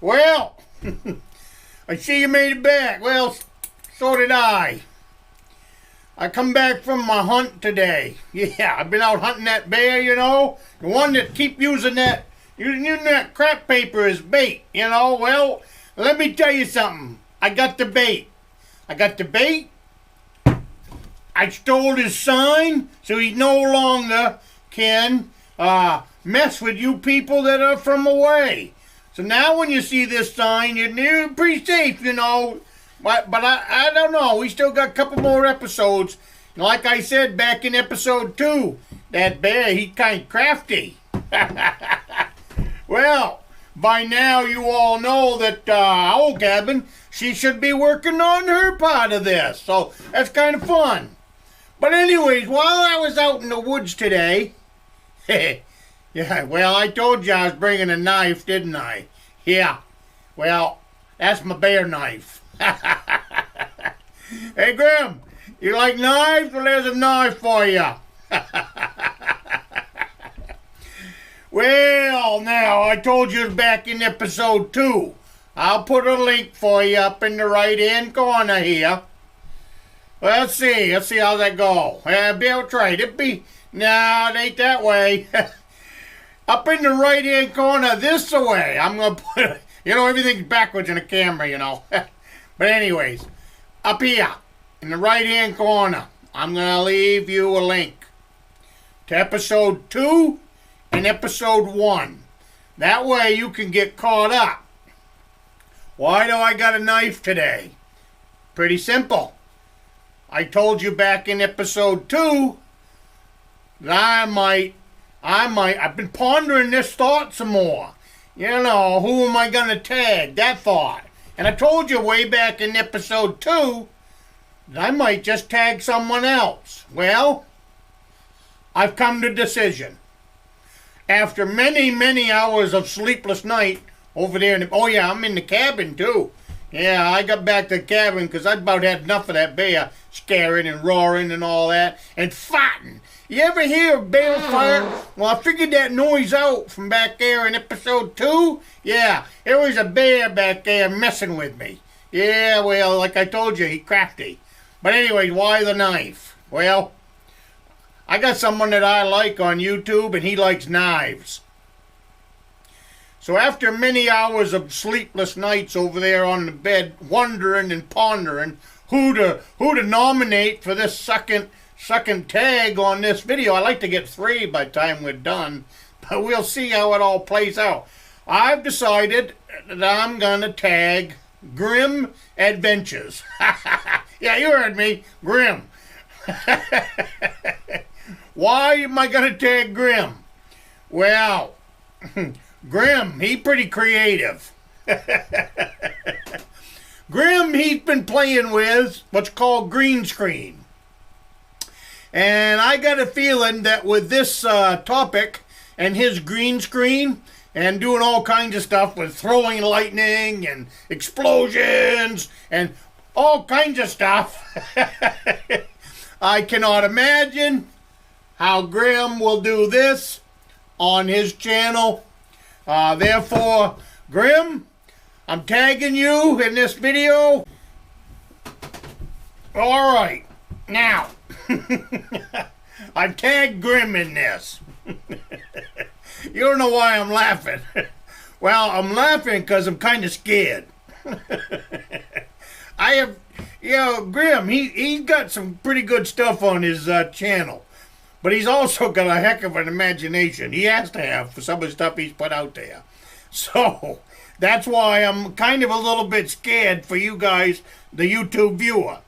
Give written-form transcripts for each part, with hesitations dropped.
Well, I see you made it back. Well, so did I. I come back from my hunt today. Yeah, I've been out hunting that bear, you know. The one that keep using that crap paper as bait, you know. Well, let me tell you something. I got the bait. I stole his sign, so he no longer can mess with you people that are from away. So now when you see this sign, you're pretty safe, you know. But I don't know. We still got a couple more episodes. Like I said back in episode 2, that bear, he kind of crafty. Well, by now you all know that Owl Cabin, she should be working on her part of this. So that's kind of fun. But anyways, while I was out in the woods today, yeah, well, I told you I was bringing a knife, didn't I? Yeah, well, that's my bear knife. Hey, Grim, you like knives? Well, there's a knife for you. Well, now, I told you back in episode 2. I'll put a link for you up in the right-hand corner here. Let's see how that go. I'll try it. No, it ain't that way. Up in the right-hand corner, this way. I'm going to put, you know, everything's backwards in the camera, you know. But anyways, up here, in the right-hand corner, I'm going to leave you a link to episode 2 and episode 1. That way you can get caught up. Why do I got a knife today? Pretty simple. I told you back in episode 2 that I've been pondering this thought some more. You know, who am I going to tag? That thought. And I told you way back in episode 2 that I might just tag someone else. Well, I've come to a decision. After many, many hours of sleepless night over there, oh yeah, I'm in the cabin too. Yeah, I got back to the cabin because I about had enough of that bear scaring and roaring and all that and fighting. You ever hear a bear fight? Well, I figured that noise out from back there in episode 2. Yeah, there was a bear back there messing with me. Yeah, well, like I told you, he's crafty. But anyways, why the knife? Well, I got someone that I like on YouTube, and he likes knives. So after many hours of sleepless nights over there on the bed, wondering and pondering who to nominate for this second tag on this video. I like to get 3 by the time we're done, but we'll see how it all plays out. I've decided that I'm gonna tag Grim Adventures. Yeah, you heard me, Grim. Why am I gonna tag Grim? Well, Grim, he's pretty creative. Grim, he's been playing with what's called green screen. And I got a feeling that with this topic and his green screen and doing all kinds of stuff with throwing lightning and explosions and all kinds of stuff, I cannot imagine how Grim will do this on his channel. Therefore, Grim, I'm tagging you in this video. All right, now, I've tagged Grim in this. You don't know why I'm laughing. Well, I'm laughing because I'm kind of scared. I have, you know, Grim, he's got some pretty good stuff on his channel. But he's also got a heck of an imagination. He has to have for some of the stuff he's put out there. So, that's why I'm kind of a little bit scared for you guys, the YouTube viewer.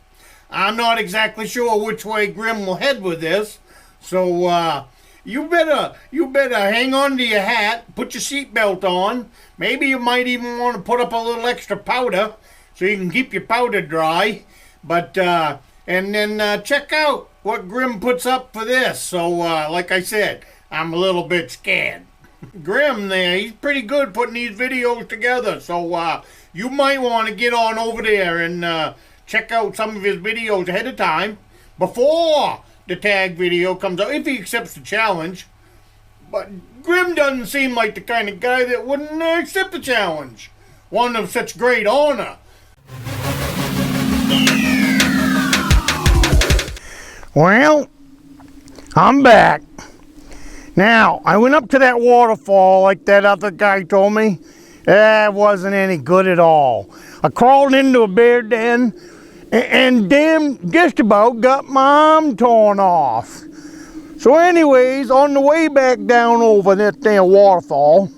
I'm not exactly sure which way Grim will head with this. So, you better hang on to your hat, put your seatbelt on. Maybe you might even want to put up a little extra powder so you can keep your powder dry. But, and then check out what Grim puts up for this. So, like I said, I'm a little bit scared. Grim there, he's pretty good putting these videos together. So, you might want to get on over there and check out some of his videos ahead of time before the tag video comes out, if he accepts the challenge. But Grim doesn't seem like the kind of guy that wouldn't accept the challenge. One of such great honor. Well, I'm back. Now, I went up to that waterfall like that other guy told me. It wasn't any good at all. I crawled into a bear den and damn just about got my arm torn off. So anyways, on the way back down over that damn waterfall,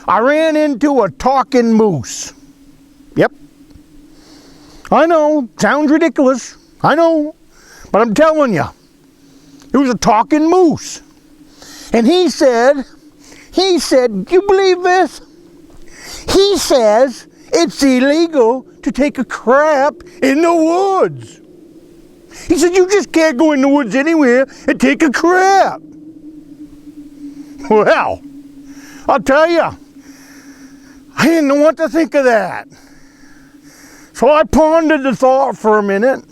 I ran into a talking moose. Yep. I know, sounds ridiculous. I know. But I'm telling you, it was a talking moose. And he said, do you believe this? He says it's illegal to take a crap in the woods. He said you just can't go in the woods anywhere and take a crap. Well, I'll tell you, I didn't know what to think of that. So I pondered the thought for a minute.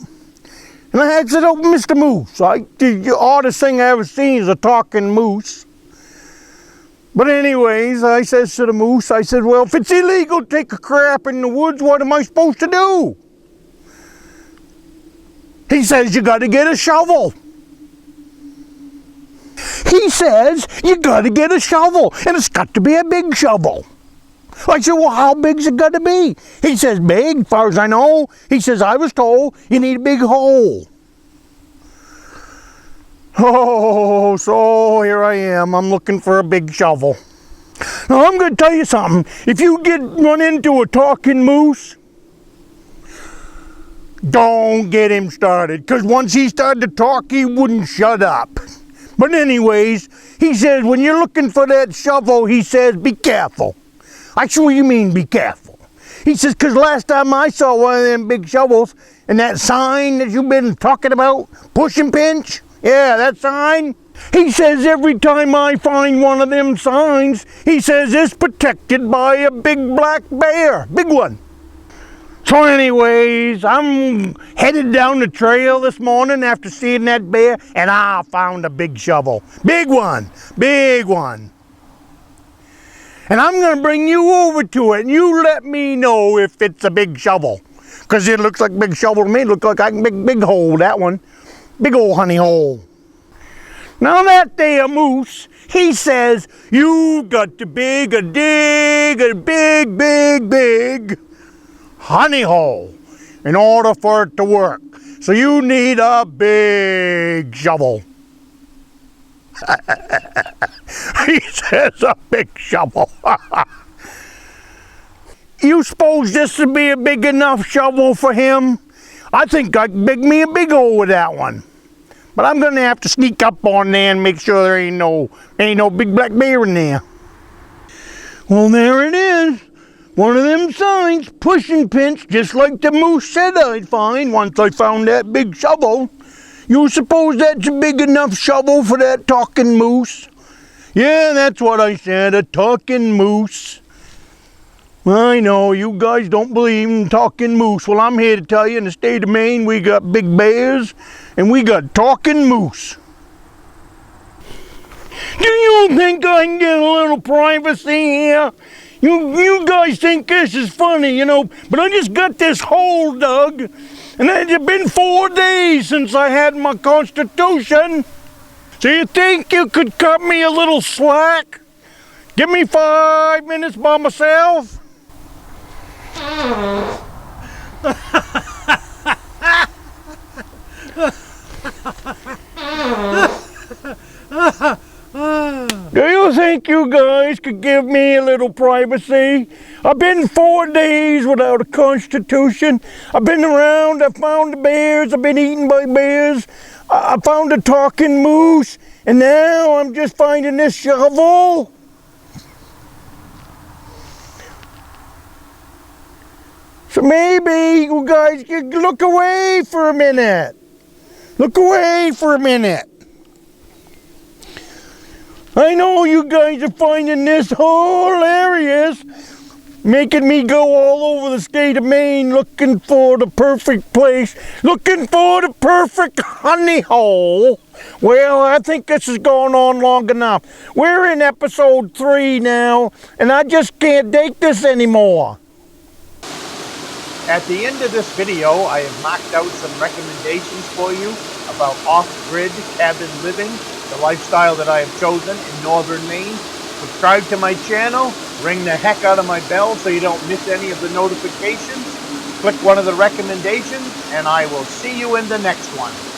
And I said, oh, Mr. Moose, the oddest thing I ever seen is a talking moose. But anyways, I says to the moose, I said, well, if it's illegal to take a crap in the woods, what am I supposed to do? He says, you got to get a shovel. He says, you got to get a shovel, and it's got to be a big shovel. I said, well, how big's it got to be? He says, big, as far as I know. He says, I was told you need a big hole. Oh, so here I am. I'm looking for a big shovel. Now, I'm going to tell you something. If you run into a talking moose, don't get him started. Because once he started to talk, he wouldn't shut up. But anyways, he says, when you're looking for that shovel, he says, be careful. I said, what do you mean, be careful? He says, because last time I saw one of them big shovels, and that sign that you've been talking about, push and pinch, yeah, that sign, he says every time I find one of them signs, he says it's protected by a big black bear, big one. So anyways, I'm headed down the trail this morning after seeing that bear, and I found a big shovel. Big one, big one. And I'm going to bring you over to it, and you let me know if it's a big shovel. Because it looks like a big shovel to me. It looks like a big hole, that one. Big old honey hole. Now that there moose, he says, you got to dig a big honey hole in order for it to work. So you need a big shovel. He says a big shovel. You suppose this would be a big enough shovel for him? I think I could dig me a big hole with that one. But I'm gonna have to sneak up on there and make sure there ain't no big black bear in there. Well, there it is. One of them signs, push and pinch, just like the moose said I'd find once I found that big shovel. You suppose that's a big enough shovel for that talking moose? Yeah, that's what I said, a talking moose. I know, you guys don't believe in talking moose. Well, I'm here to tell you, in the state of Maine, we got big bears, and we got talking moose. Do you think I can get a little privacy here? You guys think this is funny, you know, but I just got this hole dug, and it's been 4 days since I had my constitution. So you think you could cut me a little slack? Give me 5 minutes by myself? Do you think you guys could give me a little privacy? I've been 4 days without a constitution. I've been around, I found the bears, I've been eaten by bears. I found a talking moose, and now I'm just finding this shovel. So maybe you guys could look away for a minute. Look away for a minute. I know you guys are finding this hilarious, making me go all over the state of Maine looking for the perfect place, looking for the perfect honey hole. Well, I think this is going on long enough. We're in episode 3 now, and I just can't take this anymore. At the end of this video, I have marked out some recommendations for you about off-grid cabin living, the lifestyle that I have chosen in northern Maine. Subscribe to my channel, ring the heck out of my bell so you don't miss any of the notifications. Click one of the recommendations, and I will see you in the next one.